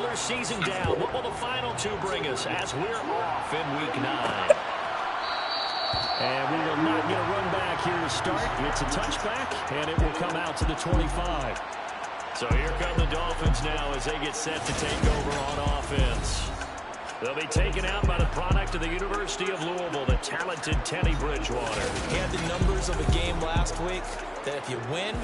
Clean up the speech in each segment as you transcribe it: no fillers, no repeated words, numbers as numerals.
regular season down. What will the final two bring us as we're off in Week 9? And we will not get a run back here to start. It's a touchback, and it will come out to the 25. So here come the Dolphins now as they get set to take over on offense. They'll be taken out by the product of the University of Louisville, the talented Teddy Bridgewater. He had the numbers of a game last week that if you win,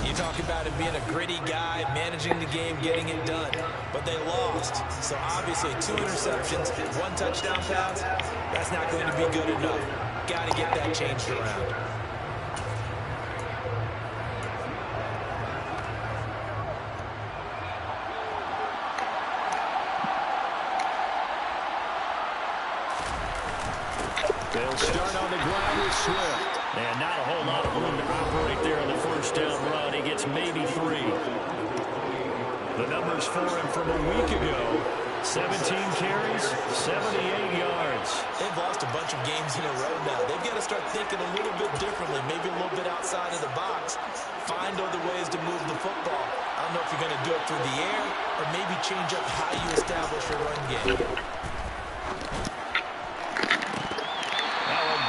you talk about him being a gritty guy, managing the game, getting it done. But they lost. So obviously 2 interceptions, 1 touchdown pass, that's not going to be good enough. Got to get that changed around. They'll start on the ground with Swift. And not a whole lot of room to operate there on the first down run. He gets maybe 3. The numbers for him from a week ago: 17 carries, 78 yards. They've lost a bunch of games in a row now. They've got to start thinking a little bit differently, maybe a little bit outside of the box. Find other ways to move the football. I don't know if you're going to do it through the air or maybe change up how you establish your run game.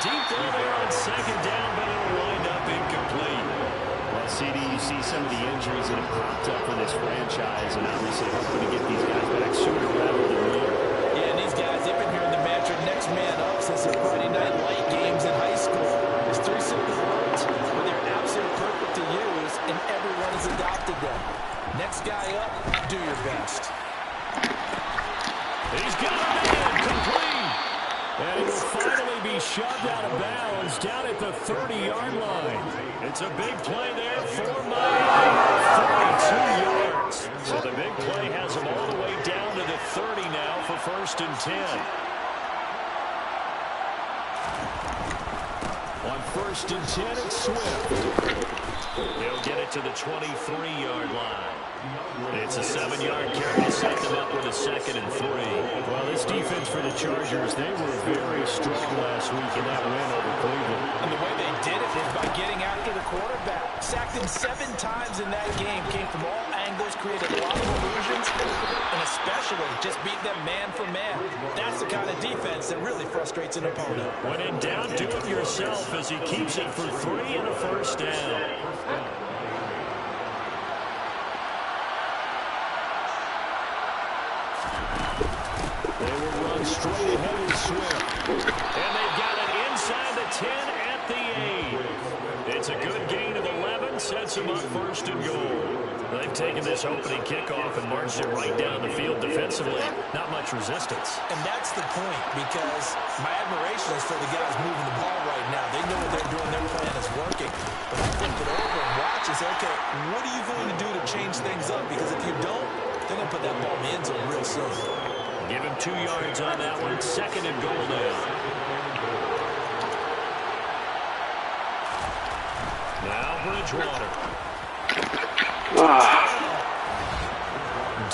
Deep throw there on second down, but it'll wind up incomplete. Well, CD, you see some of the injuries that have popped up for this franchise, and obviously hoping to get these guys back sooner rather than later. Yeah, and these guys, they've been hearing the mantra next man up since their Friday night light games in high school. There's 3 simple words, but they're absolutely perfect to use, and everyone has adopted them. Next guy up, do your best. He's got a man, complete. And he will finally be shoved out of bounds down at the 30-yard line. It's a big play there for Miami. 32 yards. So the big play has him all the way down to the 30 now for 1st and 10. On 1st and 10, it's Swift. He'll get it to the 23-yard line. It's a 7-yard carry to set them up with a 2nd and 3. Well, this defense for the Chargers, they were very strong last week in that win over Cleveland. And the way they did it is by getting after the quarterback. Sacked him 7 times in that game. Came from all angles, created a lot of illusions, and especially just beat them man for man. That's the kind of defense that really frustrates an opponent. When in doubt, do it yourself as he keeps it for 3 and a 1st down. They will run straight ahead with Swift. And they've got it inside the 10 at the 8. It's a good gain of 11, sets them up 1st and goal. They've taken this opening kickoff and marched it right down the field defensively. Not much resistance. And that's the point, because my admiration is for the guys moving the ball right now. They know what they're doing. Their plan is working. But I flip it over and watch and say, okay, what are you going to do to change things up? Because if you don't, they're going to put that ball in the end zone real soon. Give him 2 yards on that one. 2nd and goal now. Now Bridgewater.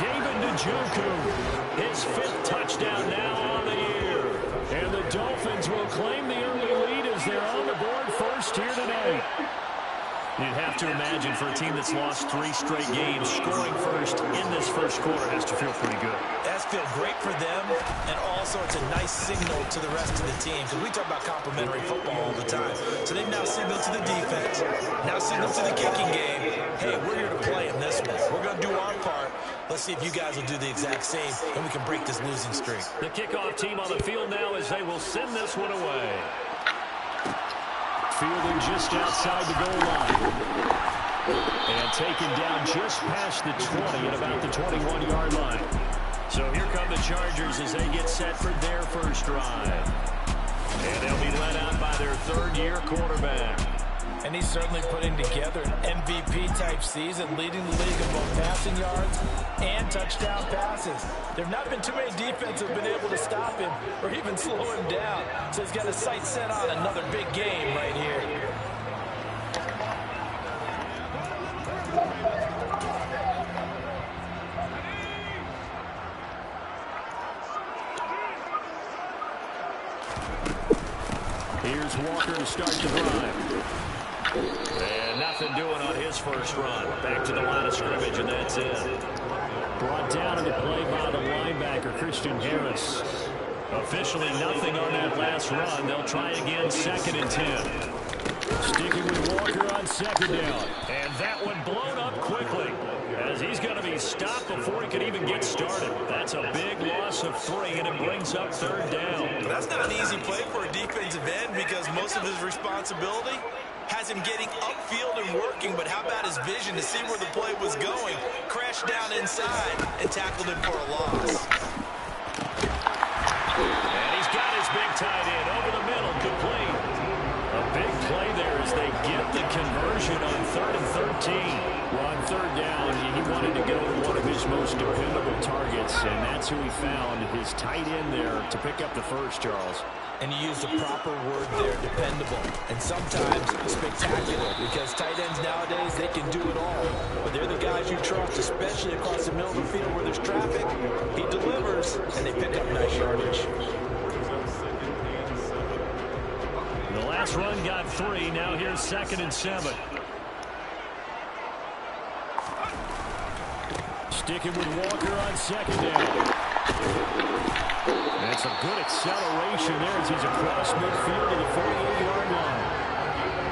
David Njoku, his 5th touchdown now on the year. And the Dolphins will claim the early lead as they're on the board first here tonight. You'd have to imagine for a team that's lost 3 straight games, scoring first in this first quarter has to feel pretty good. That's feel great for them, and also it's a nice signal to the rest of the team, because we talk about complimentary football all the time. So they've now signaled to the defense, now signaled to the kicking game, hey, we're here to play in this one. We're going to do our part. Let's see if you guys will do the exact same, and we can break this losing streak. The kickoff team on the field now as they will send this one away. Fielding just outside the goal line. And taken down just past the 20 at about the 21-yard line. So here come the Chargers as they get set for their first drive. And they'll be led out by their 3rd-year quarterback. And he's certainly putting together an MVP-type season, leading the league in both passing yards and touchdown passes. There have not been too many defenses that have been able to stop him or even slow him down. So he's got his sights set on another big game right here. Here's Walker to start the drive. And nothing doing on his first run. Back to the line of scrimmage, and that's it. Brought down in the play by the linebacker, Christian Harris. Officially nothing on that last run. They'll try again, 2nd and 10. Sticking with Walker on 2nd down. And that one blown up quickly, as he's going to be stopped before he can even get started. That's a big loss of 3, and it brings up 3rd down. That's not an easy play for a defensive end because most of his responsibility has him getting upfield and working, but how about his vision to see where the play was going? Crashed down inside and tackled him for a loss. And he's got his big tight end over the middle, complete. A big play there as they get the conversion on 3rd and 13. Well, on 3rd down, he wanted to go to one of his most dependable targets, and that's who he found, his tight end there, to pick up the first, Charles. And you used the proper word there, dependable, and sometimes spectacular, because tight ends nowadays, they can do it all. But they're the guys you trust, especially across the middle of the field where there's traffic. He delivers, and they pick up nice yardage. The last run got 3. Now here's 2nd and 7. Sticking with Walker on 2nd down. That's a good acceleration there as he's across midfield to the 48-yard line.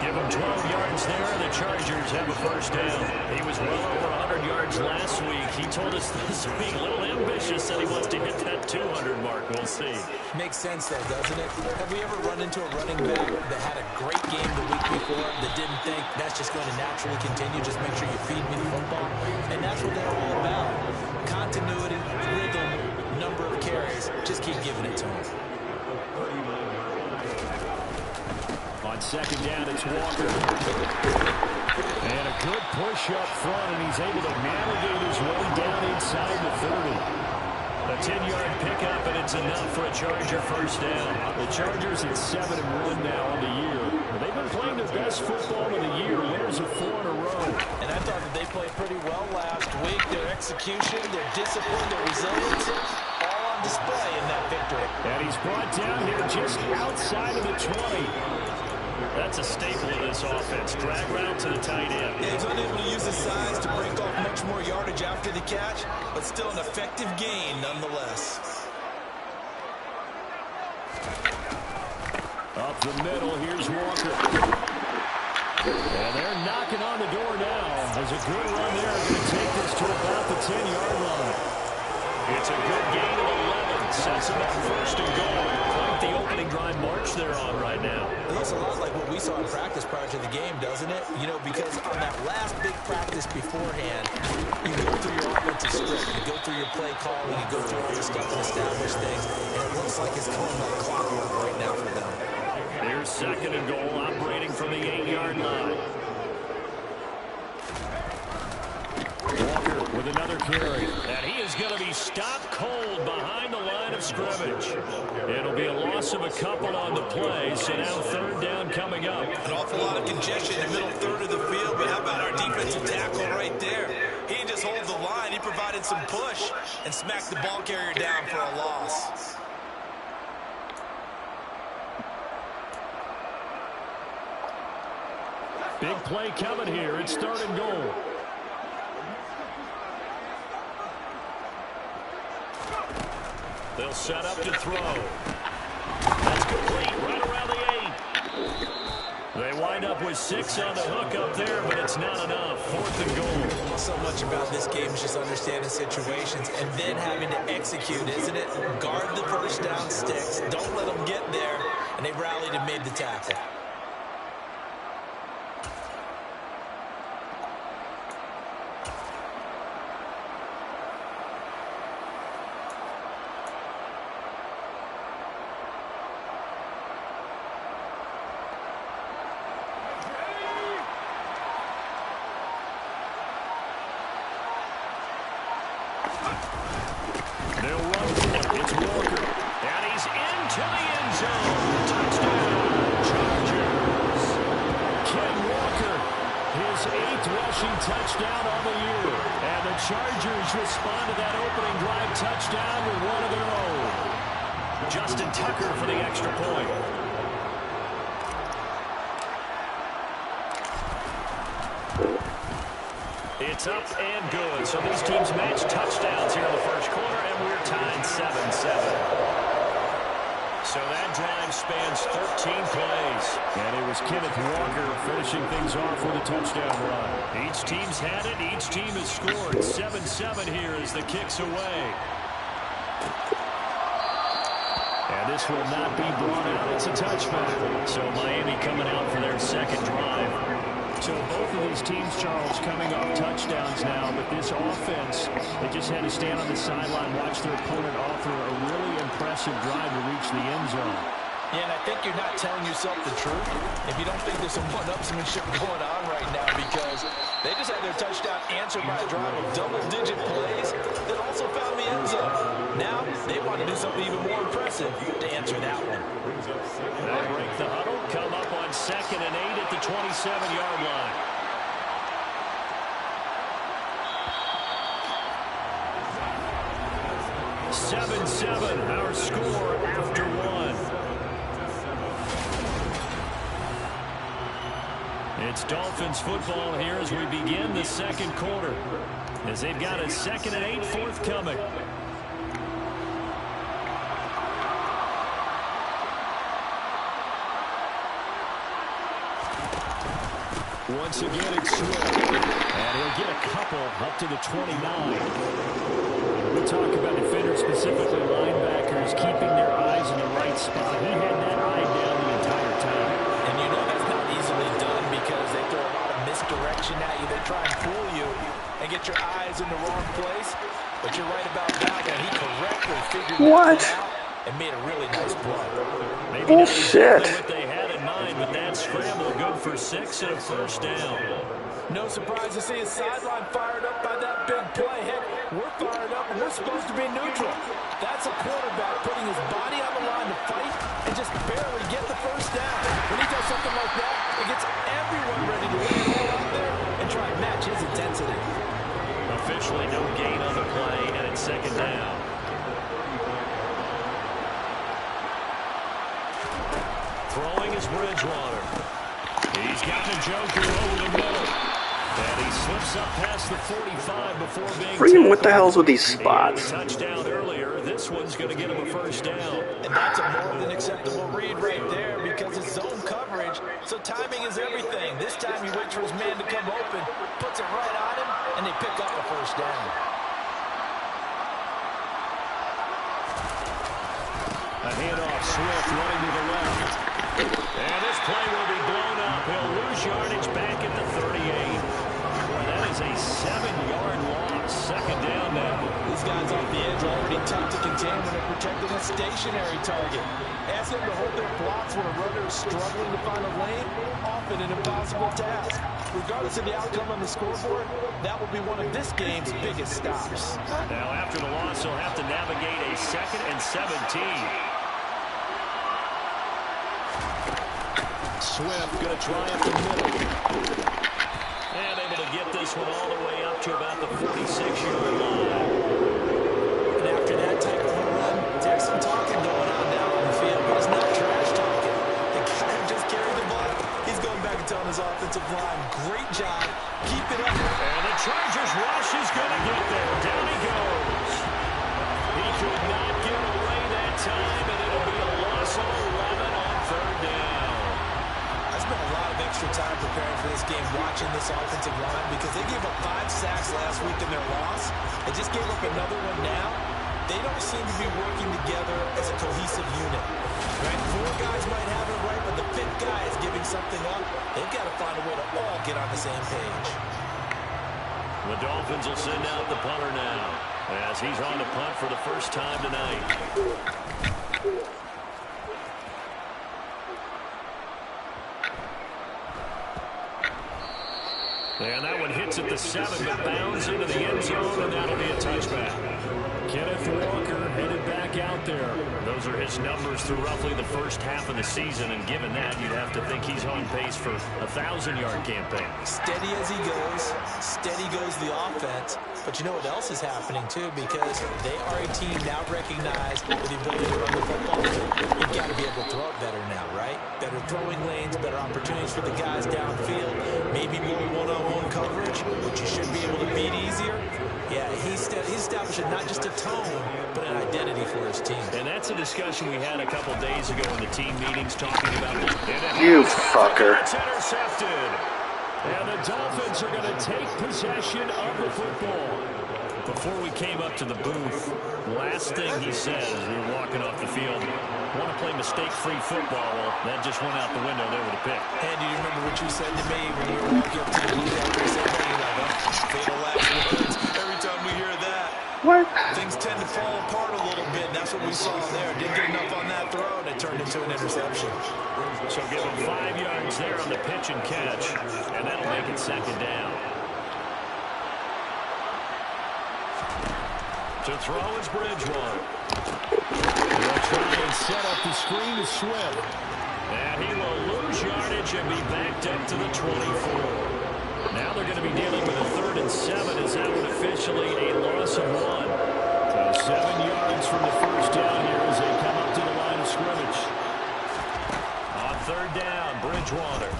Give him 12 yards there, and the Chargers have a first down. He was well over 100 yards last week. He told us this week, a little ambitious, that he wants to hit that 200 mark. We'll see. Makes sense, though, doesn't it? Have we ever run into a running back that had a great game the week before that didn't think that's just going to naturally continue? Just make sure you feed me the football. And that's what they're all about. Continuity, rhythm, number of carries. Just keep giving it to him. On 2nd down, it's Walker. And a good push up front, and he's able to navigate his way down inside the 30. A 10-yard pickup, and it's enough for a Charger first down. The Chargers at 7-1 now on the year. They've been playing their best football of the year, winners of 4 in a row. And I thought that they played pretty well last week. Their execution, their discipline, their resilience, all on display in that victory. And he's brought down here just outside of the 20. That's a staple of this offense. Drag route to the tight end. Yeah, he's unable to use his size to break off much more yardage after the catch, but still an effective gain nonetheless. Up the middle, here's Walker. And they're knocking on the door now. There's a good run there. Going to take this to about the 10-yard line. It's a good gain of 11. Sets them up 1st and goal. Quite the opening drive march they're on right now. It looks a lot like what we saw in practice prior to the game, doesn't it? You know, because on that last big practice beforehand, you go through your offensive script, you go through your play calling, you go through all the stuff and establish things, and it looks like it's going like clockwork right now for them. Here's 2nd and goal, operating from the 8-yard line. Walker with another carry. And he is going to be stopped cold behind the line of scrimmage. It'll be a loss of a couple on the play, so now 3rd down coming up. An awful lot of congestion in the middle third of the field, but how about our defensive tackle right there? He didn't just hold the line, he provided some push and smacked the ball carrier down for a loss. Big play coming here. It's 3rd and goal. They'll set up to throw. That's complete right around the 8. They wind up with 6 on the hook up there, but it's not enough. 4th and goal. So much about this game is just understanding situations and then having to execute, isn't it? Guard the first down sticks. Don't let them get there. And they rallied and made the tackle. They'll run for it. It's Walker. And he's into the end zone. Touchdown, Chargers. Ken Walker, his 8th rushing touchdown on the year. And the Chargers respond to that opening drive touchdown with one of their own. Justin Tucker for the extra point. It's It's up and good. So these teams match touchdowns here in the first quarter, and we're tied 7-7. So that drive spans 13 plays. And it was Kenneth Walker finishing things off with a touchdown run. Each team's had it. Each team has scored. 7-7 here as the kick's away. And this will not be brought out. It's a touchback. So Miami coming out for their second drive. So both of these teams, Charles, coming off touchdowns now, but this offense, they just had to stand on the sideline, watch their opponent offer a really impressive drive to reach the end zone. Yeah, and I think you're not telling yourself the truth if you don't think there's some one-upsmanship going on right now, because they just had their touchdown answered by a drive of double-digit plays that also found the end zone. Now they want to do something even more impressive to answer that one. They'll break the huddle, come up on 2nd and 8 at the 27-yard line. Our score after one. It's Dolphins football here as we begin the second quarter, as they've got a 2nd and 8 forthcoming. Once again, it's Swift, and he'll get a couple up to the 29. We talk about defenders, specifically linebackers, keeping their eyes in the right spot. He had that eye down the entire time. And you know that's not easily done because they throw a lot of misdirection at you. They try and fool you and get your eyes in the wrong place. But you're right about that one. He correctly figured that out and made a really nice play. Maybe not exactly what they had in mind, but that scramble good for 6 and a first down. No surprise to see his sideline fired up by that big play. Heck, we're fired up and we're supposed to be neutral. That's a quarterback putting his body on the line to fight and just barely get the first down. When he does something like that, it gets everyone ready to lay it all out there and try and match his intensity. Officially no gain on the play, and it's 2nd down. Throwing is Bridgewater. He's got Njoku over the middle. And he slips up past the 45 before being Freaking what the hell's with these spots? Touchdown earlier. This one's going to get him a first down. And that's a more than acceptable read right there because it's zone coverage. So timing is everything. This time he waits for his man to come open, puts it right on him, and they pick up a first down. A handoff, Swift running to the left. And this play will be blown up. He'll lose yardage back at the 38. Boy, that is a 7-yard loss. 2nd down now. These guys off the edge are already tough to contain when they're protecting a stationary target. Ask them to hold their blocks when a runner is struggling to find a lane, often an impossible task. Regardless of the outcome on the scoreboard, that will be one of this game's biggest stops. Now, after the loss, he'll have to navigate a 2nd and 17. Swift going to try up the middle. And able to get this one all the way up to about the 46-yard line. And after that type of a run, there's some talking going on down on the field, but it's not trash talking. The guy who just carried the ball, he's going back and telling his offensive line, great job, keep it up. And the Chargers rush is going to get there. Down he goes. He could not get away that time, and it'll be a loss of 11 on 3rd down. I spent a lot of extra time preparing for this game watching this offensive line because they gave up 5 sacks last week in their loss. They just gave up another one now. They don't seem to be working together as a cohesive unit. Right? 4 guys might have it right, but the 5th guy is giving something up. They've got to find a way to all get on the same page. The Dolphins will send out the punter now as he's on to punt for the first time tonight. And that one hits at the 7, but bounds into the end zone, and that'll be a touchback. Kenneth Walker headed back out there. Those are his numbers through roughly the first half of the season, and given that, you'd have to think he's on pace for a 1,000-yard campaign. Steady as he goes the offense. But you know what else is happening, too? Because they are a team now recognized with the ability to run the football. You've got to be able to throw it better now, right? Better throwing lanes, better opportunities for the guys downfield, maybe more one-on-one coverage, which you should be able to beat easier. Yeah, he's establishing not just a tone, but an identity for his team. And that's a discussion we had a couple days ago in the team meetings talking about this. You fucker. It's intercepted. And the Dolphins are going to take possession of the football. Before we came up to the booth, last thing he said as we were walking off the field, want to play mistake-free football. Well, that just went out the window there with a pick. And do you remember what you said to me when we were walking up to the booth after he said, hey, like, fatal last words. Every time we hear that, What? things tend to fall apart a little bit. And that's what we saw there. Didn't get enough on that throw, and it turned into an interception. So give him 5 yards there on the pitch and catch, and that'll make it second down. To throw is Bridgewater. He'll try and set up the screen to Swift. And he will lose yardage and be backed up to the 24. Now they're going to be dealing with a 3rd and 7 as that would officially a loss of 1. So 7 yards from the first down here as they come up to the line of scrimmage. On 3rd down, Bridgewater.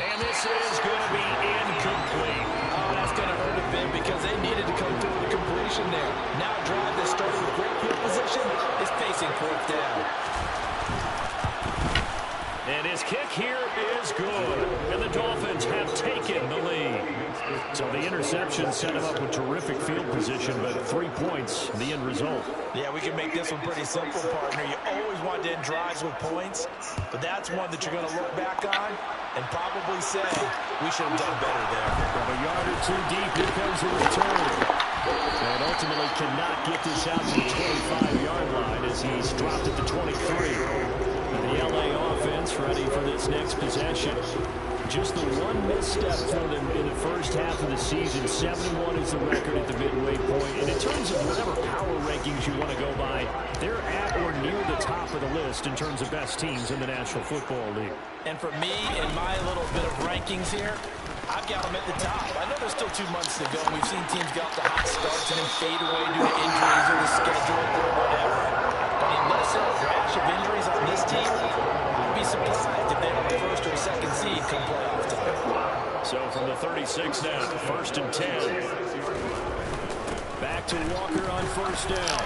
And this is going to be incomplete. Oh, that's going to hurt a bit because they needed to come through with a completion there. Now a drive that started with great field position is facing 4th down. And his kick here is good. And the Dolphins have taken the lead. So the interception set him up with terrific field position, but 3 points, the end result. Yeah, we can make this one pretty simple, partner. You always want to end drives with points, but that's one that you're going to look back on and probably say, we should have done better there. From a yard or two deep, here comes the return. And ultimately cannot get this out to the 25-yard line as he's dropped at the 23. The LA offense ready for this next possession. Just the one misstep for them in the first half of the season. 7-1 is the record at the midway point. And in terms of whatever power rankings you want to go by, they're at or near the top of the list in terms of best teams in the National Football League. And for me, in my little bit of rankings here, I've got them at the top. I know there's still 2 months to go. We've seen teams get off to hot starts and then fade away due to injuries or the schedule or whatever. But unless there are a rash of injuries on this team, I'd be surprised if they don't have 1st or 2nd seed come playoff time. So from the 36 now, 1st and 10. Back to Walker on 1st down.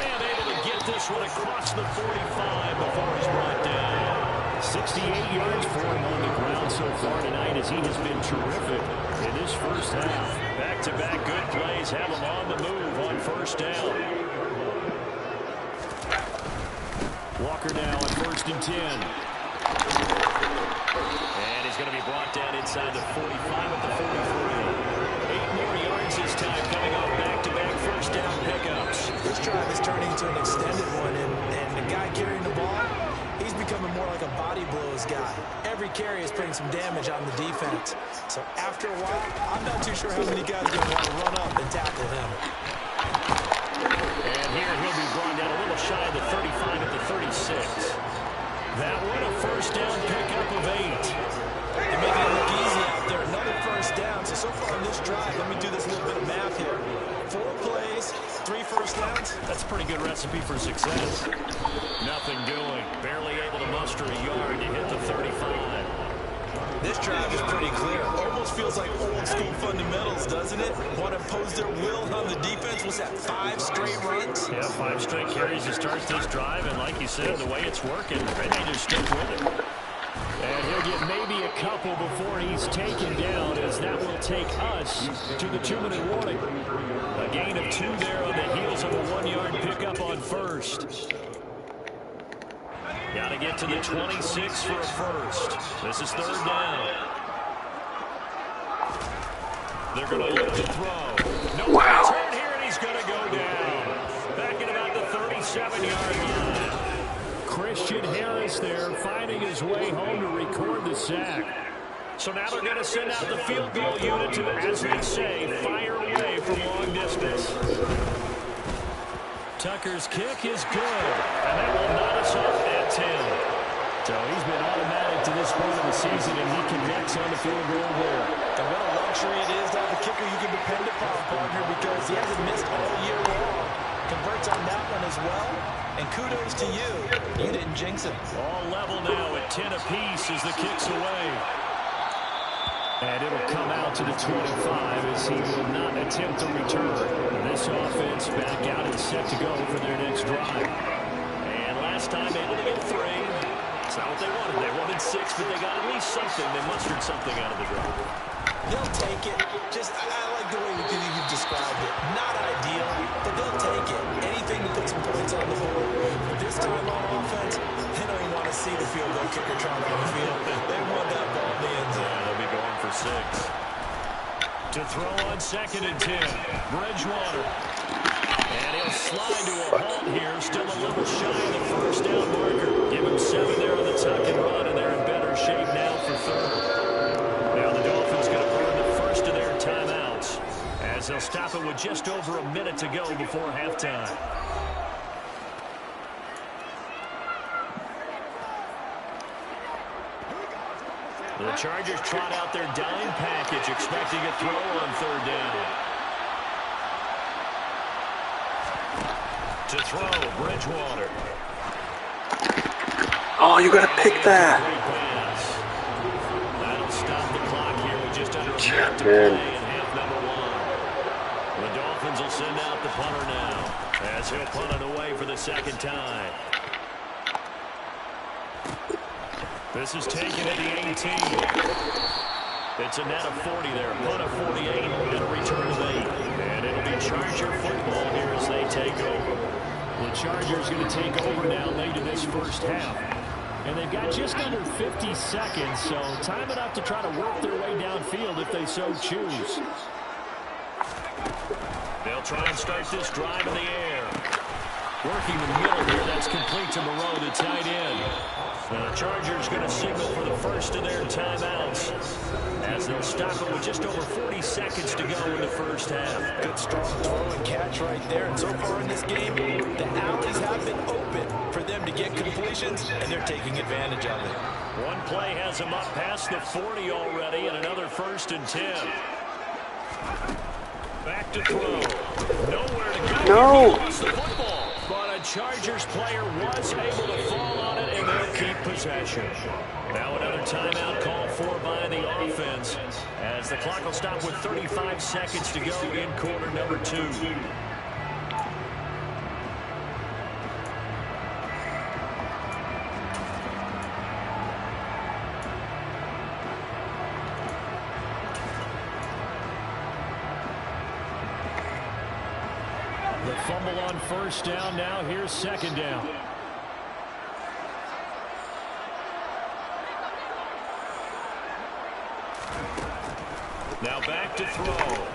And able to get this one across the 45 before he's brought down. 68 yards for him on the ground so far tonight as he has been terrific in this first half. Back-to-back good plays have him on the move on 1st down. Walker now on 1st and 10. And he's going to be brought down inside the 45 at the 43. 8 more yards this time coming off back-to-back 1st down pickups. This drive is turning into an extended one, and the guy carrying the ball, he's becoming more like a body blows guy. Every carry is putting some damage on the defense. So after a while, I'm not too sure how many guys are going to want to run up and tackle him. And here he'll be brought down a little shy of the 35 at the 36. That one a 1st down pickup of 8. They're making it look easy out there. Another 1st down. So far on this drive, let me do this little bit of math here. 4 plays, 3 1st downs. That's a pretty good recipe for success. Nothing doing. Barely able to muster a yard to hit the 35. This drive is pretty clear. Almost feels like old school fundamentals, doesn't it? Want to impose their will on the defense. Was that 5 straight runs? Yeah, 5 straight carries to start this drive. And like you said, the way it's working, they may just stick with it. And he'll get maybe a couple before he's taken down, as that will take us to the 2-minute warning. A gain of 2 there on the heels of a 1-yard pickup on 1st. Got to get to the 26 for a 1st. This is 3rd down. They're going to look to throw. No return here, and he's going to go down. Back at about the 37-yard line. Christian Harris there, finding his way home to record the sack. So now they're going to send out the field goal unit to, as they say, fire away from long distance. Tucker's kick is good, and that will knot us up at 10. So he's been automatic to this point of the season, and he connects on the field goal there. And what a luxury it is to have a kicker you can depend upon, partner, because he hasn't missed all year long. Converts on that one as well. And kudos to you. You didn't jinx it. All level now at 10 apiece as the kick's away. And it'll come out to the 25 as he will not attempt to return. This offense back out and set to go for their next drive. And last time able to get 3. It's not what they wanted. They wanted 6, but they got at least something. They mustered something out of the drive. They'll take it. I like the way you've described it. Not ideal, but they'll take it. Anything to put some points on the board. But this time on offense, they don't even want to see the field goal kicker trying on the field. They want that ball in the end zone. Yeah, they'll be going for 6. To throw on 2nd and 10. Bridgewater. And he'll slide to a halt here. Still a little shy of the first down marker. Give him 7 there on the tuck and run, and they're in better shape now for 3rd. Now the Dolphins going to burn the first of their timeouts as they'll stop it with just over a minute to go before halftime. The Chargers trot out their dime package, expecting a throw on 3rd down. To throw, Bridgewater. Oh, you gotta pick that. That'll stop the clock here with just under a minute to play in half number 1. The Dolphins will send out the punter now as he'll punt it away for the 2nd time. This is taken at the 18. It's a net of 40 there. Punt of 48 and a return of 8. And it'll be Charger football here as they take over. The Chargers going to take over now late in this first half. And they've got just under 50 seconds, so time enough to try to work their way downfield if they so choose. They'll try and start this drive in the air. Working the middle here, that's complete to Moreau, the tight end. The Chargers going to signal for the first of their timeouts as they'll stop it with just over 40 seconds to go in the first half. Good strong throw and catch right there. And so far in this game, the alleys have been open for them to get completions, and they're taking advantage of it. One play has them up past the 40 already, and another 1st and 10. Back to throw. Nowhere to go. No. He lost the football. But a Chargers player was able to fall on it, and they'll keep possession. Now another timeout called for by the offense as the clock will stop with 35 seconds to go in quarter number 2. The fumble on 1st down. Now here's 2nd down. Now back to throw.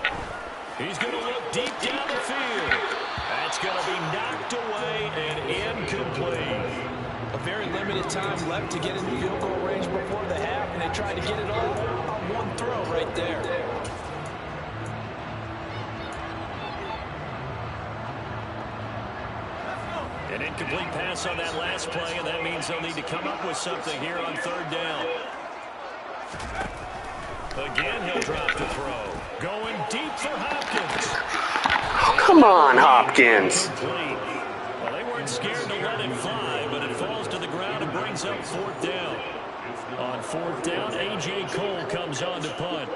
He's going to look deep down the field. That's going to be knocked away and incomplete. A very limited time left to get into field goal range before the half, and they tried to get it all on one throw right there. An incomplete pass on that last play, and that means they'll need to come up with something here on 3rd down. Again, he'll drop to throw. Going deep for Hopkins. Oh, come on, Hopkins. Well, they weren't scared to let it fly, but it falls to the ground and brings up 4th down. On 4th down, A.J. Cole comes on to punt.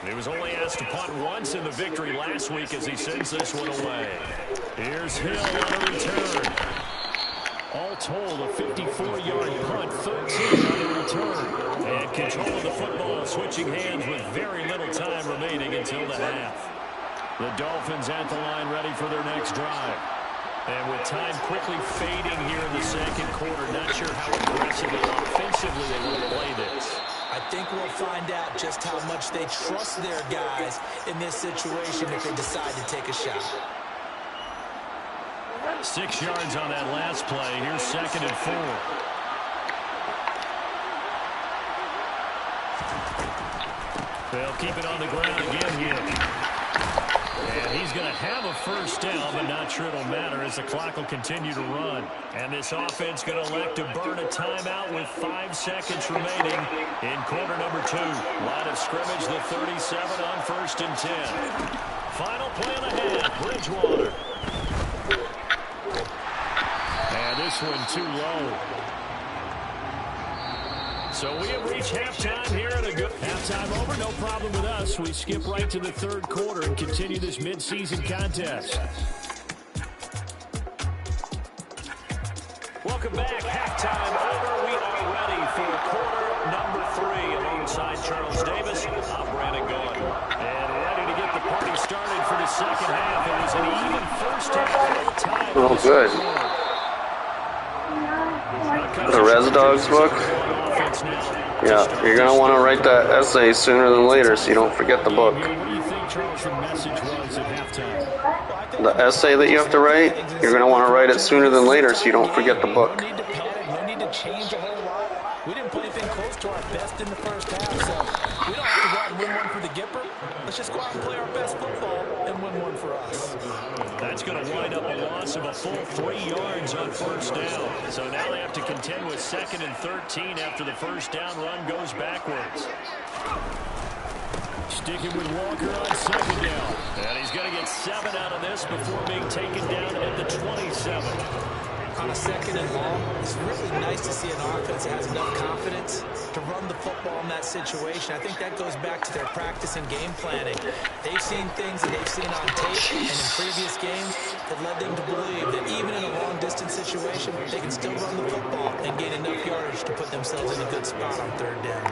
He was only asked to punt once in the victory last week as he sends this one away. Here's Hill on a return. All told, a 54-yard punt, 13 on the return. And control of the football, switching hands with very little time remaining until the half. The Dolphins at the line ready for their next drive. And with time quickly fading here in the 2nd quarter, not sure how aggressively offensively they will play this. I think we'll find out just how much they trust their guys in this situation if they decide to take a shot. 6 yards on that last play. Here's 2nd and 4. They'll keep it on the ground again here. And he's going to have a first down, but not sure it'll matter as the clock will continue to run. And this offense going to elect to burn a timeout with 5 seconds remaining in quarter number 2. Line of scrimmage, the 37 on 1st and 10. Final play on the half, Bridgewater. And this one too low. So we have reached halftime here at a good halftime over. No problem with us. We skip right to the 3rd quarter and continue this midseason contest. Welcome back. Halftime over. We are ready for quarter number 3. Alongside Charles Davis, I'm Brandon Gordon. And ready to get the party started for the second half. It was an even first half all time. Oh, good. The Res Dogs book? Yeah, you're going to want to write that essay sooner than later so you don't forget the book. What do you think, Charles, the message was at halftime? The essay that you have to write, you're going to want to write it sooner than later so you don't forget the book. No need to panic, no need to change a whole lot. We didn't play anything close to our best in the first half, so we don't have to go out and win one for the Gipper. Let's just go out and play our best football and win one for us. That's going to wind up a loss of a full 3 yards on first down. So now they have to contend with 2nd and 13 after the first down run goes backwards. Sticking with Walker on 2nd down. And he's going to get 7 out of this before being taken down at the 27. On a 2nd and long, it's really nice to see an offense that has enough confidence to run the football in that situation. I think that goes back to their practice and game planning. They've seen things that they've seen on tape and in previous games that led them to believe that even in a long-distance situation, they can still run the football and gain enough yardage to put themselves in a good spot on 3rd down.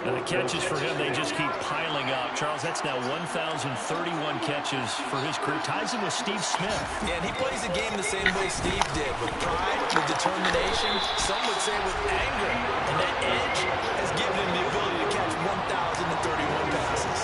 And the catches for him, they just keep piling up. Charles, that's now 1,031 catches for his career. Ties him with Steve Smith. Yeah, and he plays the game the same way Steve did, with pride, with determination, some would say with anger. And that edge has given him the ability to catch 1,031 passes.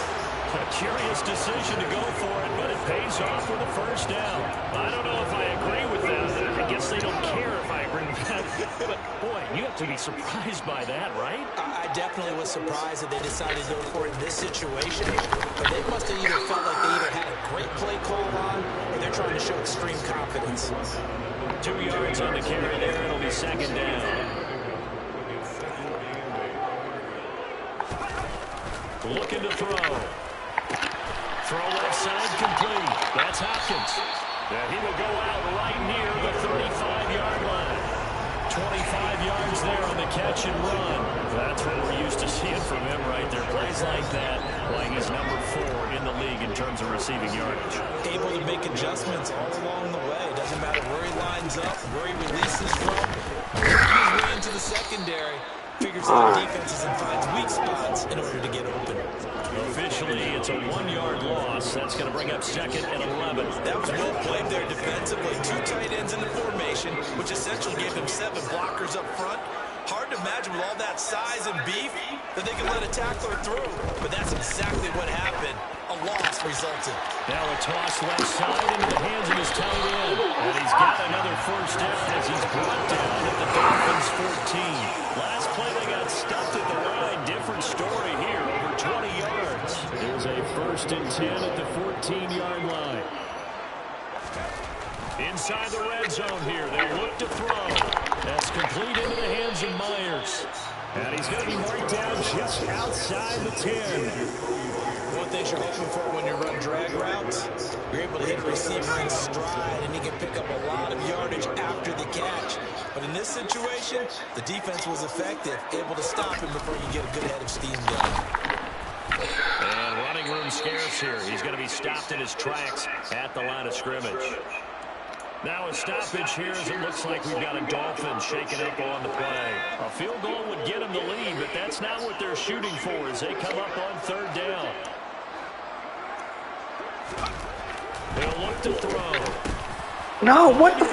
A curious decision to go for it, but it pays off with a first down. I don't know if I agree with that. I guess they don't care if I agree with that. But, boy, you have to be surprised by that, right? I definitely was surprised that they decided to go for it in this situation. But they must have either felt like they either had a great play call on or they're trying to show extreme confidence. 2 yards on the carry there. It'll be 2nd down. Looking to throw. Throw left side complete. That's Hopkins. And he will go out right near the 35-yard line. 25 yards there on the catch and run. That's what we're used to seeing from him right there. Plays like that, playing his number 4 in the league in terms of receiving yardage. Able to make adjustments all along the way. Doesn't matter where he lines up, where he releases from. Working his way into the secondary. Figures out defenses and finds weak spots in order to get open. Officially, it's a 1-yard loss. That's going to bring up 2nd and 11. That was well played there defensively. 2 tight ends in the formation, which essentially gave them 7 blockers up front. Hard to imagine with all that size and beef that they can let a tackler through. But that's exactly what happened. A loss resulted. Now a toss left side into the hands of his tight end. And he's got another first down as he's brought down at the Dolphins 14. Last play they got stuffed at the line. Different story here. Over 20 yards. Here's a 1st and 10 at the 14-yard line. Inside the red zone here. They look to throw. That's complete into the hands of Myers. And he's going to be marked down just outside the 10. One thing you're hoping for when you run drag routes, you're able to hit a receiver in stride, and he can pick up a lot of yardage after the catch. But in this situation, the defense was effective, able to stop him before you get a good head of steam going. And running room scarce here. He's going to be stopped in his tracks at the line of scrimmage. Now a stoppage here as it looks like we've got a Dolphin shaking up on the play. A field goal would get them the lead, but that's not what they're shooting for as they come up on 3rd down. They'll look to throw. No, what the?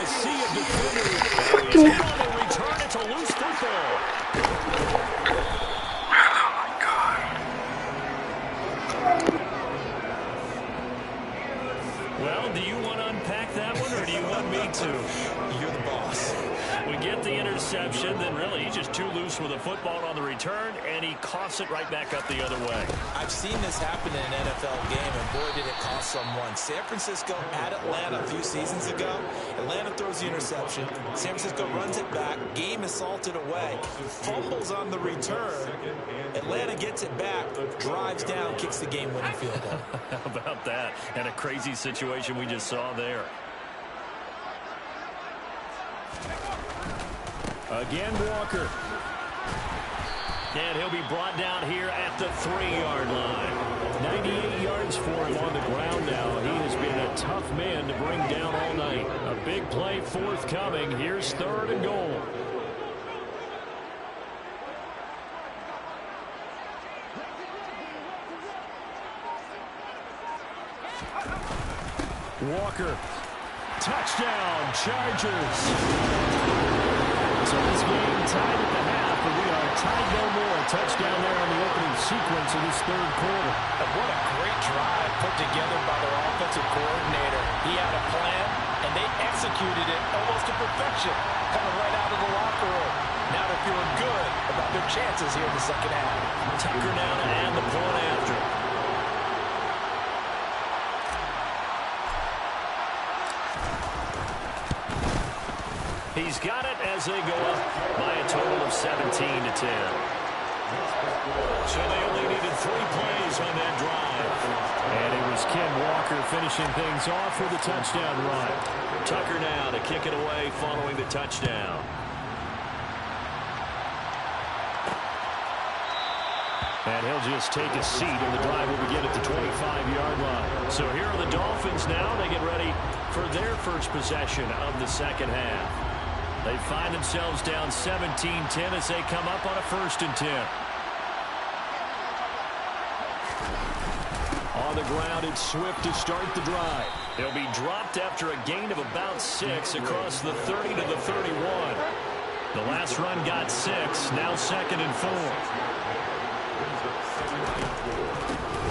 Freaking return. It's a loose football. Oh my God. Well, do you want to unpack that one, or do you want me to? You're the boss. We get the interception, then really he's just too loose with a football on the return, and he coughs it right back up the other way. I we've seen this happen in an NFL game, and boy, did it cost someone. San Francisco at Atlanta a few seasons ago. Atlanta throws the interception. San Francisco runs it back. Game is salted away. Fumbles on the return. Atlanta gets it back, drives down, kicks the game-winning field goal. How about that? And a crazy situation we just saw there. Again, Walker. And he'll be brought down here at the 3-yard line. 98 yards for him on the ground now. He has been a tough man to bring down all night. A big play forthcoming. Here's 3rd and goal. Walker. Touchdown, Chargers. So this game tied at the half, but we are tied no more. Touchdown there on the opening sequence of this 3rd quarter. And what a great drive put together by their offensive coordinator. He had a plan, and they executed it almost to perfection, coming right out of the locker room. Now they're feeling good about their chances here in the second half. Tucker now to add the point after. He's got it as they go up by a total of 17-10. So they only needed 3 plays on that drive. And it was Ken Walker finishing things off with a touchdown run. Tucker now to kick it away following the touchdown. And he'll just take a seat, and the drive will begin at the 25-yard line. So here are the Dolphins now. They get ready for their first possession of the second half. They find themselves down 17-10 as they come up on a 1st and 10. On the ground, it's Swift to start the drive. He'll be dropped after a gain of about 6 across the 30 to the 31. The last run got 6, now 2nd and 4.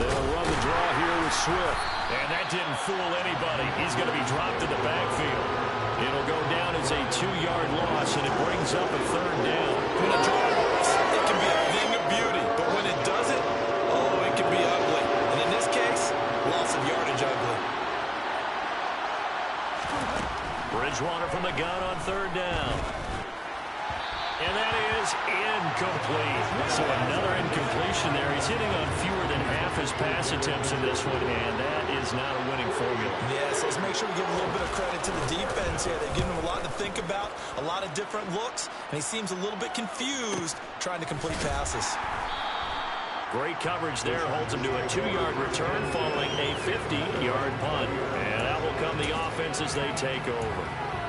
They'll run the draw here with Swift. And that didn't fool anybody. He's going to be dropped in the backfield. It'll go down as a 2-yard loss, and it brings up a 3rd down. When a draw works, it can be a thing of beauty. But when it doesn't, oh, it can be ugly. And in this case, loss of yardage ugly. Bridgewater from the gun on 3rd down. And that is incomplete. So another incompletion there. He's hitting on fewer than half his pass attempts in this one, and that is not a winning formula. Yes, let's make sure we give a little bit of credit to the defense here. They've given him a lot to think about, a lot of different looks, and he seems a little bit confused trying to complete passes. Great coverage there. Holds him to a 2-yard return following a 50-yard punt. And out will come the offense as they take over.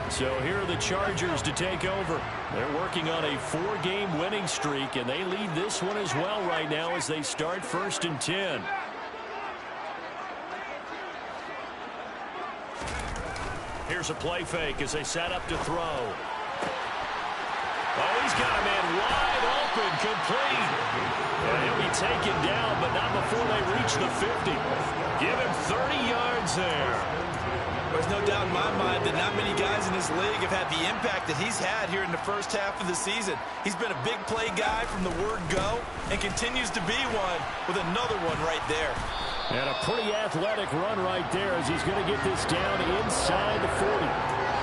So here are the Chargers to take over. They're working on a 4-game winning streak, and they lead this one as well right now as they start 1st and 10. Here's a play fake as they set up to throw. Oh, he's got a man wide open, complete. And he'll be taken down, but not before they reach the 50. Give him 30 yards there. There's no doubt in my mind that not many guys in this league have had the impact that he's had here in the first half of the season. He's been a big play guy from the word go and continues to be one with another one right there. And a pretty athletic run right there as he's going to get this down inside the 40.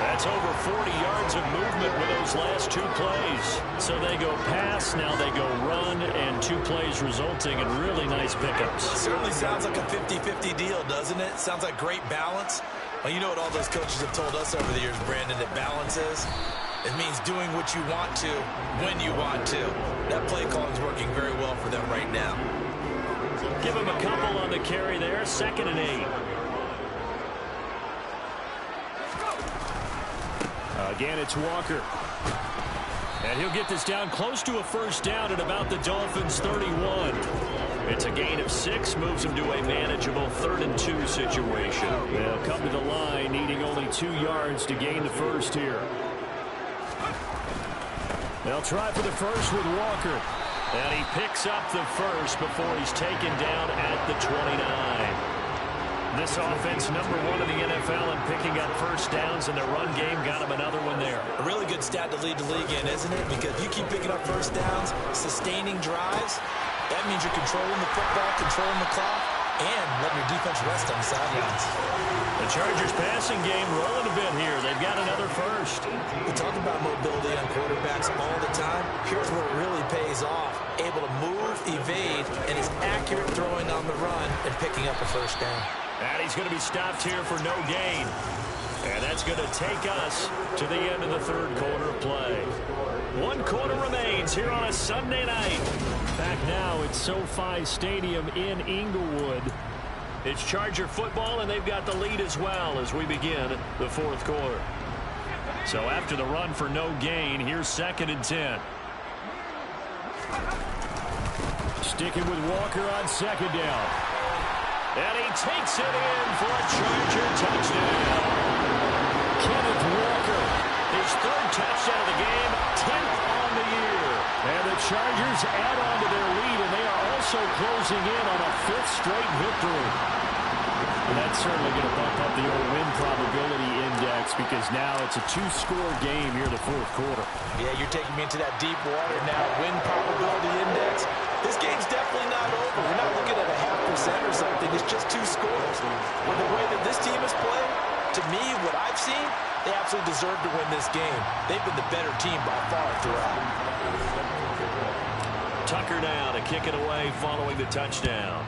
That's over 40 yards of movement with those last 2 plays. So they go pass, now they go run, and 2 plays resulting in really nice pickups. Certainly sounds like a 50-50 deal, doesn't it? Sounds like great balance. Well, you know what all those coaches have told us over the years, Brandon, that balance is? It means doing what you want to, when you want to. That play calling is working very well for them right now. Give him a couple on the carry there, 2nd and 8. Again, it's Walker. And he'll get this down close to a 1st down at about the Dolphins' 31. It's a gain of 6, moves him to a manageable 3rd and 2 situation. They'll come to the line, needing only 2 yards to gain the 1st here. They'll try for the 1st with Walker. And he picks up the 1st before he's taken down at the 29. This offense, number 1 in the NFL in picking up 1st downs, and the run game got him another one there. A really good stat to lead the league in, isn't it? Because you keep picking up 1st downs, sustaining drives, That means you're controlling the football, controlling the clock, and letting your defense rest on the sidelines. The Chargers passing game rolling a bit here. They've got another first. We talk about mobility on quarterbacks all the time. Here's where it really pays off. Able to move, evade, and is accurate throwing on the run and picking up a first down. And he's going to be stopped here for no gain. And that's going to take us to the end of the third quarter of play. 1 quarter remains here on a Sunday night. Back now at SoFi Stadium in Inglewood. It's Charger football, and they've got the lead as well as we begin the fourth quarter. So after the run for no gain, here's 2nd and 10. Sticking with Walker on 2nd down. And he takes it in for a Charger touchdown. Kenneth Walker, his 3rd touchdown of the game, 10th on the year. And the Chargers add on to their lead, and they are also closing in on a 5th straight victory. And that's certainly going to bump up the old win probability index because now it's a 2-score game here in the fourth quarter. Yeah, you're taking me into that deep water now. Win probability index. This game's definitely not over. We're not looking at a 0.5% or something. It's just 2 scores. With the way that this team has played, to me, what I've seen, they absolutely deserve to win this game. They've been the better team by far throughout. Tucker now to kick it away following the touchdown.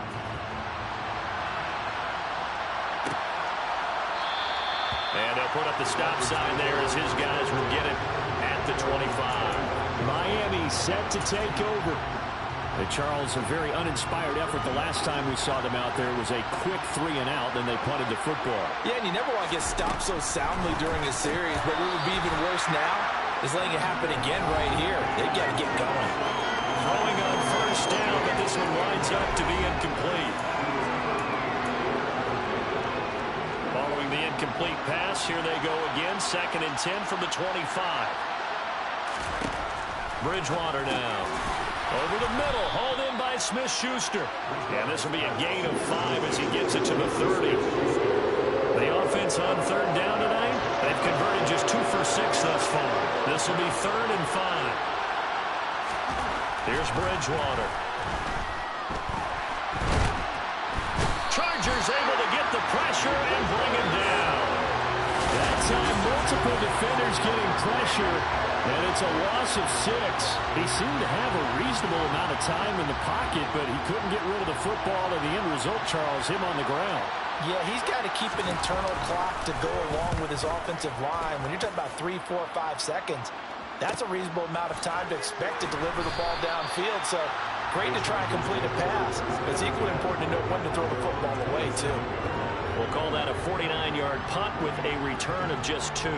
And they'll put up the stop sign there as his guys will get it at the 25. Miami set to take over. The Charles, a very uninspired effort. The last time we saw them out there was a quick 3-and-out, then they punted the football. Yeah, and you never want to get stopped so soundly during a series, but what would be even worse now is letting it happen again right here. They got to get going. Throwing on 1st down, but this one winds up to be incomplete. Following the incomplete pass, here they go again. 2nd and 10 from the 25. Bridgewater now. Over the middle, hauled in by Smith-Schuster. And this will be a gain of 5 as he gets it to the 30. The offense on 3rd down tonight, they've converted just 2 for 6 thus far. This will be 3rd and 5. Here's Bridgewater. Chargers able to get the pressure and bring him down. That time, multiple defenders getting pressure, and it's a loss of 6. He seemed to have a reasonable amount of time in the pocket, but he couldn't get rid of the football, and the end result, Charles, him on the ground. Yeah, he's got to keep an internal clock to go along with his offensive line. When you're talking about 3, 4, 5 seconds, that's a reasonable amount of time to expect to deliver the ball downfield. So great to try and complete a pass. It's equally important to know when to throw the football away, too. We'll call that a 49-yard punt with a return of just 2.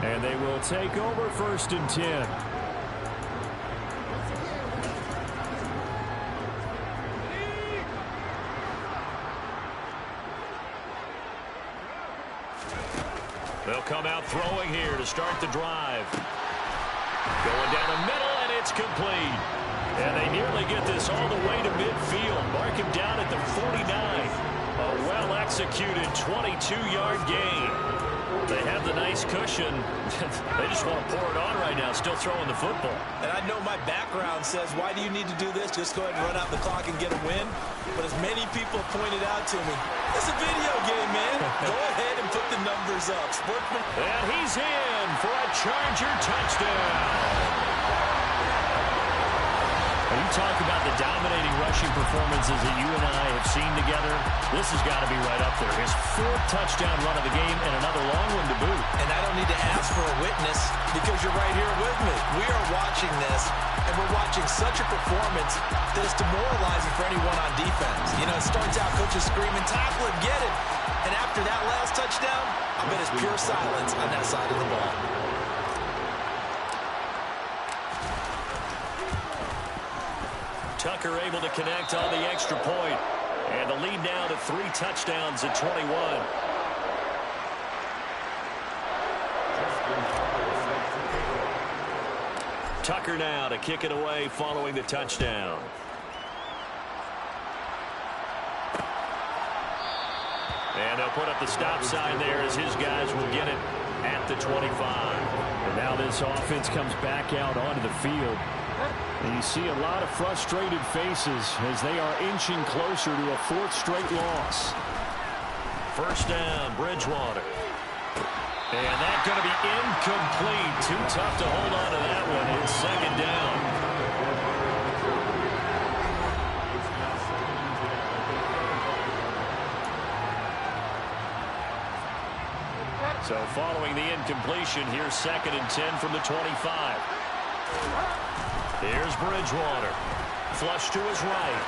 And they will take over 1st and 10. They'll come out throwing here to start the drive. Going down the middle, and it's complete. And they nearly get this all the way to midfield. Mark him down at the 49. A well-executed 22-yard gain. They have the nice cushion. They just want to pour it on right now, still throwing the football. And I know my background says, why do you need to do this? Just go ahead and run out the clock and get a win. But as many people have pointed out to me, it's a video game, man. Go ahead and put the numbers up. Sportsman. And he's in for a Charger touchdown. When you talk about the dominating rushing performances that you and I have seen together, this has got to be right up there. His 4th touchdown run of the game and another long one to boot. And I don't need to ask for a witness because you're right here with me. We are watching this, and we're watching such a performance that is demoralizing for anyone on defense. You know, it starts out coaches screaming, tackle it, get it. And after that last touchdown, I bet it's pure silence on that side of the ball. Tucker able to connect on the extra point. And the lead now to 3 touchdowns at 21. Tucker now to kick it away following the touchdown. And they'll put up the stop sign there as his guys will get it at the 25. And now this offense comes back out onto the field. And you see a lot of frustrated faces as they are inching closer to a 4th straight loss. First down, Bridgewater. And that's going to be incomplete. Too tough to hold on to that one. It's 2nd down. So following the incompletion, here's 2nd and 10 from the 25. Here's Bridgewater. Flush to his right.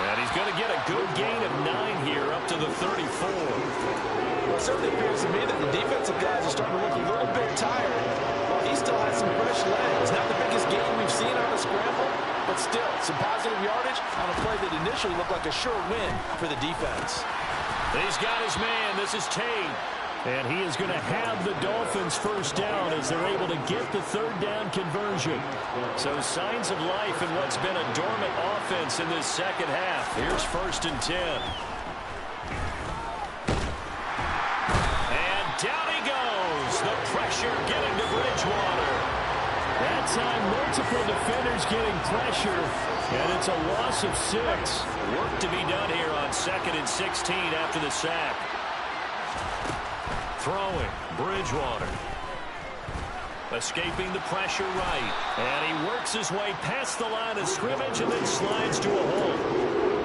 And he's going to get a good gain of 9 here up to the 34. Well, it certainly appears to me that the defensive guys are starting to look a little bit tired. Well, he still has some fresh legs. Not the biggest gain we've seen on a scramble, but still some positive yardage on a play that initially looked like a sure win for the defense. He's got his man. This is Tate. And he is going to have the Dolphins first down as they're able to get the 3rd down conversion. So signs of life in what's been a dormant offense in this 2nd half. Here's 1st and 10. And down he goes. The pressure getting to Bridgewater. That time, multiple defenders getting pressure, and it's a loss of 6. Work to be done here on 2nd and 16 after the sack. Throwing, Bridgewater. Escaping the pressure right. And he works his way past the line of scrimmage and then slides to a hole.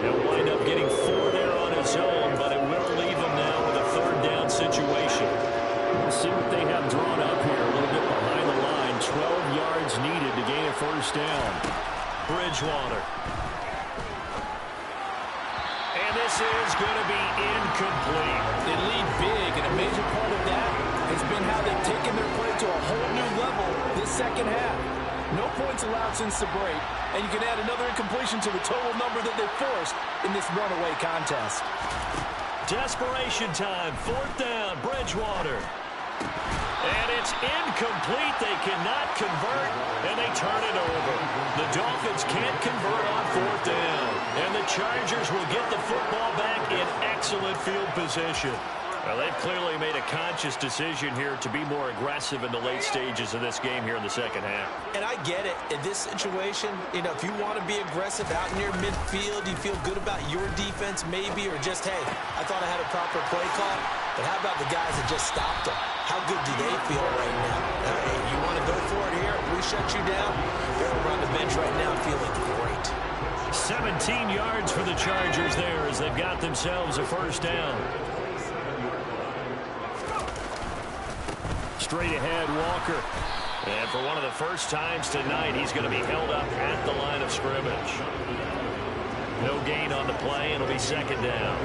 He'll wind up getting 4 there on his own, but it will leave him now with a 3rd down situation. We'll see what they have drawn up here. A little bit behind the line. 12 yards needed to gain a 1st down. Bridgewater. And this is going to be incomplete. They lead big, and a major part of that has been how they've taken their play to a whole new level this 2nd half. No points allowed since the break, and you can add another incompletion to the total number that they forced in this runaway contest. Desperation time. 4th down, Bridgewater. And it's incomplete. They cannot convert, and they turn it over. The Dolphins can't convert on 4th down, and the Chargers will get the football back in excellent field position. Well, they've clearly made a conscious decision here to be more aggressive in the late stages of this game here in the 2nd half. And I get it. In this situation, you know, if you want to be aggressive out near midfield, you feel good about your defense maybe, or just, hey, I thought I had a proper play call. But how about the guys that just stopped them? How good do they feel right now? Hey, you want to go for it here? We shut you down? They're over on the bench right now feeling great. 17 yards for the Chargers there as they've got themselves a 1st down. Straight ahead, Walker. And for one of the first times tonight, he's going to be held up at the line of scrimmage. No gain on the play, and it'll be 2nd down.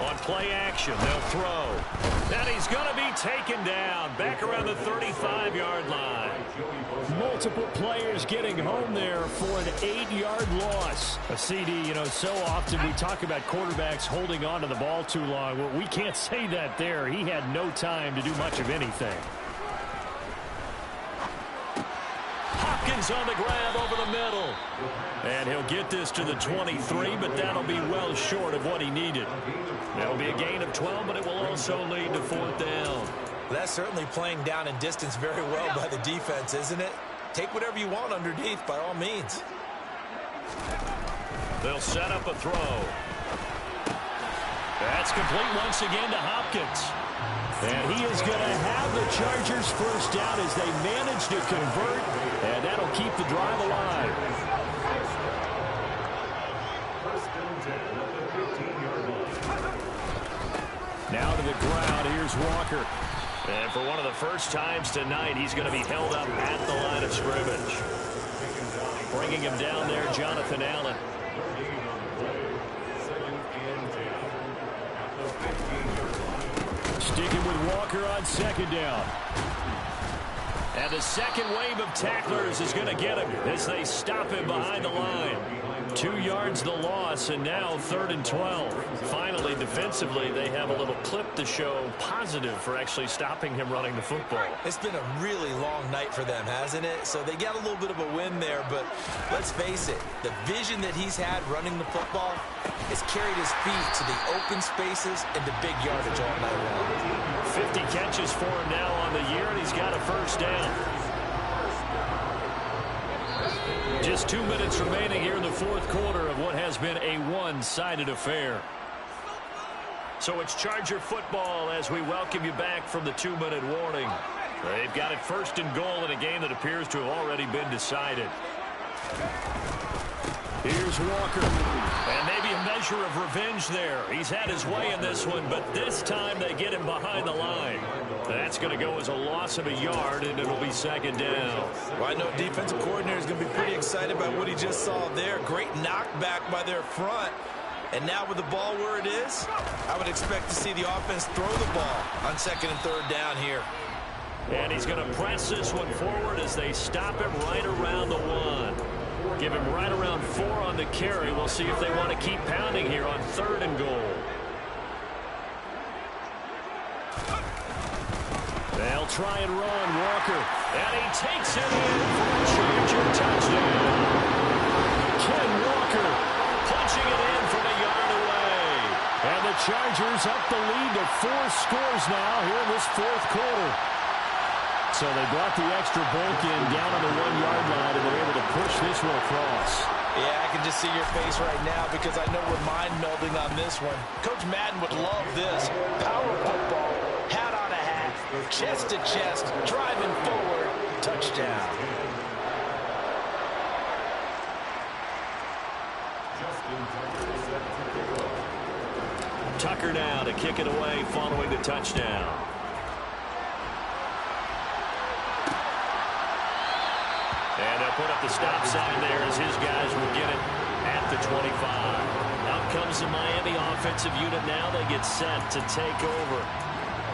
On play action, they'll throw. And he's going to be taken down back around the 35-yard line. Multiple players getting home there for an 8-yard loss. A CD, you know, so often we talk about quarterbacks holding on to the ball too long. Well, we can't say that there. He had no time to do much of anything. Hopkins on the grab over the middle. And he'll get this to the 23, but that'll be well short of what he needed. That'll be a gain of 12, but it will also lead to 4th down. That's certainly playing down in distance very well by the defense, isn't it? Take whatever you want underneath, by all means. They'll set up a throw. That's complete once again to Hopkins. And he is going to have the Chargers first down as they manage to convert, and that'll keep the drive alive. Now to the ground, here's Walker. And for one of the first times tonight, he's going to be held up at the line of scrimmage. Bringing him down there, Jonathan Allen. Sticking with Walker on 2nd down. And the second wave of tacklers is going to get him as they stop him behind the line. 2 yards the loss, and now 3rd and 12. Finally, defensively, they have a little clip to show positive for actually stopping him running the football. It's been a really long night for them, hasn't it? So they got a little bit of a win there, but let's face it, the vision that he's had running the football has carried his feet to the open spaces and the big yardage all night long. 50 catches for him now on the year, and he's got a first down. Just 2 minutes remaining here in the fourth quarter of what has been a one-sided affair. So it's Charger football as we welcome you back from the 2-minute warning. They've got it first and goal in a game that appears to have already been decided. Here's Walker. And maybe a measure of revenge there. He's had his way in this one, but this time they get him behind the line. That's going to go as a loss of a yard, and it'll be second down. Well, I know defensive coordinator is going to be pretty excited about what he just saw there. Great knockback by their front. And now with the ball where it is, I would expect to see the offense throw the ball on second and third down here. And he's going to press this one forward as they stop him right around the 1. Give him right around 4 on the carry. We'll see if they want to keep pounding here on third and goal. They'll try and run Walker. And he takes it in for a Charger touchdown. Ken Walker punching it in from a yard away. And the Chargers up the lead to 4 scores now here in this fourth quarter. So they brought the extra bulk in down on the 1-yard line, and they're able to push this one across. Yeah, I can just see your face right now because I know we're mind-melding on this one. Coach Madden would love this. Power football, hat on a hat, chest to chest, driving forward, touchdown. Tucker now to kick it away following the touchdown. And they'll put up the stop sign there as his guys will get it at the 25. Out comes the Miami offensive unit now. They get set to take over.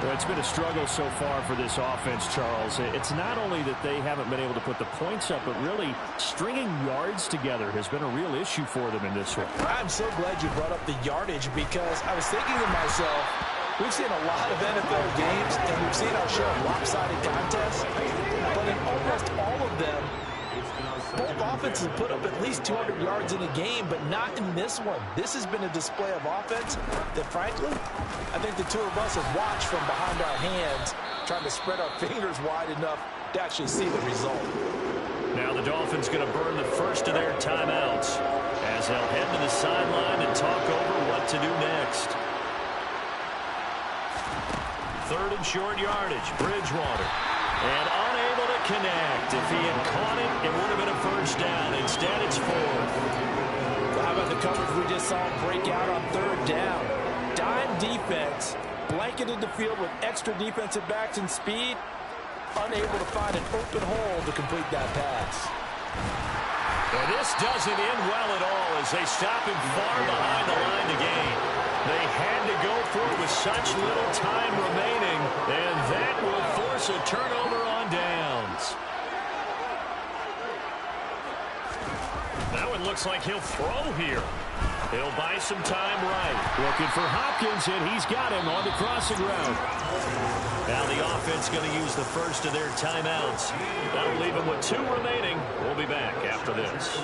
Well, it's been a struggle so far for this offense, Charles. It's not only that they haven't been able to put the points up, but really stringing yards together has been a real issue for them in this one. I'm so glad you brought up the yardage because I was thinking to myself, we've seen a lot of NFL games and we've seen our share of lopsided contests, but in almost all of them, both offenses put up at least 200 yards in a game, but not in this one. This has been a display of offense that, frankly, I think the two of us have watched from behind our hands, trying to spread our fingers wide enough to actually see the result. Now the Dolphins going to burn the first of their timeouts as they'll head to the sideline and talk over what to do next. Third and short yardage, Bridgewater. And unable to connect. If he had caught it, it would have been a first down. Instead, it's 4. How about the coverage we just saw him break out on third down? Dime defense, blanketed the field with extra defensive backs and speed, unable to find an open hole to complete that pass. And this doesn't end well at all as they stop him far behind the line to gain. They had to go for it with such little time remaining, and that will force a turnover on downs. Now it looks like he'll throw here. He'll buy some time right. Looking for Hopkins, and he's got him on the crossing route. Now the offense going to use the first of their timeouts. That'll leave them with 2 remaining. We'll be back after this.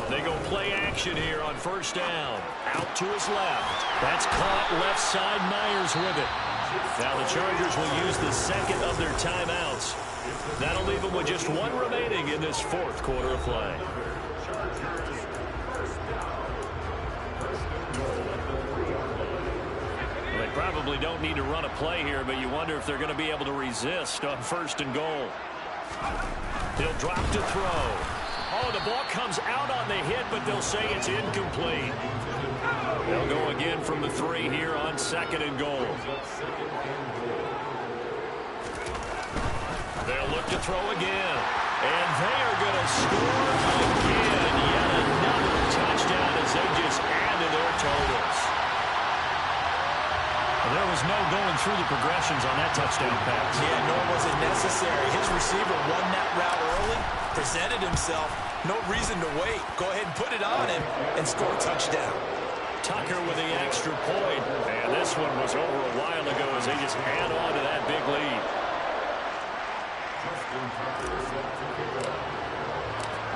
They go play action here on first down. Out to his left. That's caught left side. Myers with it. Now the Chargers will use the second of their timeouts. That'll leave them with just 1 remaining in this fourth quarter of play. Well, they probably don't need to run a play here, but you wonder if they're going to be able to resist on first and goal. He'll drop to throw. Oh, the ball comes out on the hit, but they'll say it's incomplete. They'll go again from the 3 here on second and goal. They'll look to throw again. And they are going to score again. Yet another touchdown as they just add to their totals. There was no going through the progressions on that touchdown pass. Yeah, nor was it necessary. His receiver won that route early, presented himself. No reason to wait. Go ahead and put it on him and score a touchdown. Tucker with the extra point. And this one was over a while ago as they just add on to that big lead.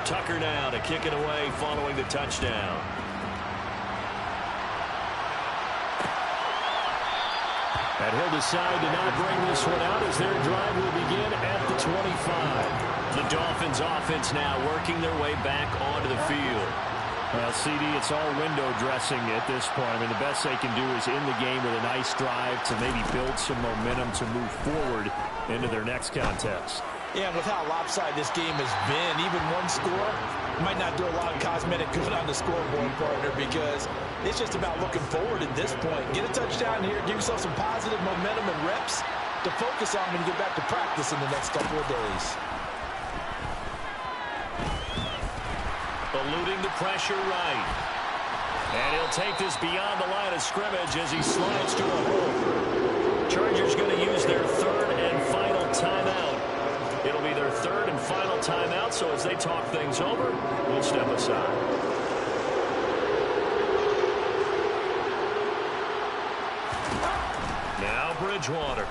Tucker now to kick it away following the touchdown. And he'll decide to not bring this one out as their drive will begin at the 25. The Dolphins offense now working their way back onto the field. Well, CD, it's all window dressing at this point. I mean, the best they can do is in the game with a nice drive to maybe build some momentum to move forward into their next contest. Yeah, and with how lopsided this game has been, even one score might not do a lot of cosmetic good on the scoreboard, partner, because it's just about looking forward at this point. Get a touchdown here, give yourself some positive momentum and reps to focus on when you get back to practice in the next couple of days. Eluding the pressure right. And he'll take this beyond the line of scrimmage as he slides to a hole. Chargers going to use their third and final timeout. It'll be their third and final timeout, so as they talk things over, we'll step aside. Now Bridgewater.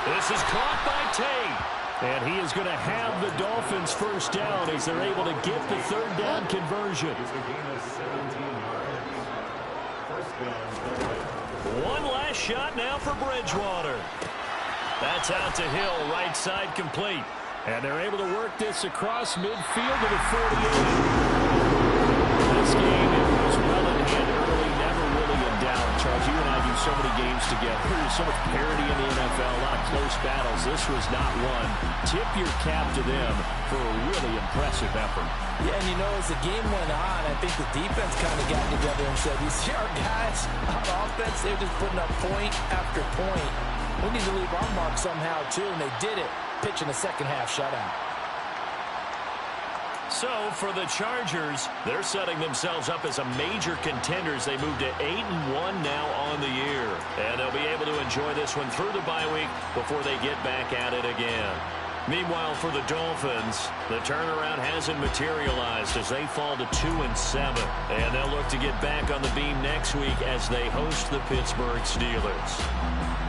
This is caught by Tate. And he is going to have the Dolphins first down as they're able to get the third down conversion. One last shot now for Bridgewater. That's out to Hill, right side complete. And they're able to work this across midfield to the 48. This game, it was well in hand early, never really in doubt. Charles, you and I do so many games together. There's so much parity in the NFL, a lot of close battles. This was not one. Tip your cap to them for a really impressive effort. Yeah, and you know, as the game went on, I think the defense kind of got together and said, you see our guys on offense, they're just putting up point after point. We need to leave our mark somehow, too, and they did it, pitching a second-half shutout. So, for the Chargers, they're setting themselves up as a major contender as they move to 8-1 now on the year. And they'll be able to enjoy this one through the bye week before they get back at it again. Meanwhile, for the Dolphins, the turnaround hasn't materialized as they fall to 2-7. And they'll look to get back on the beam next week as they host the Pittsburgh Steelers.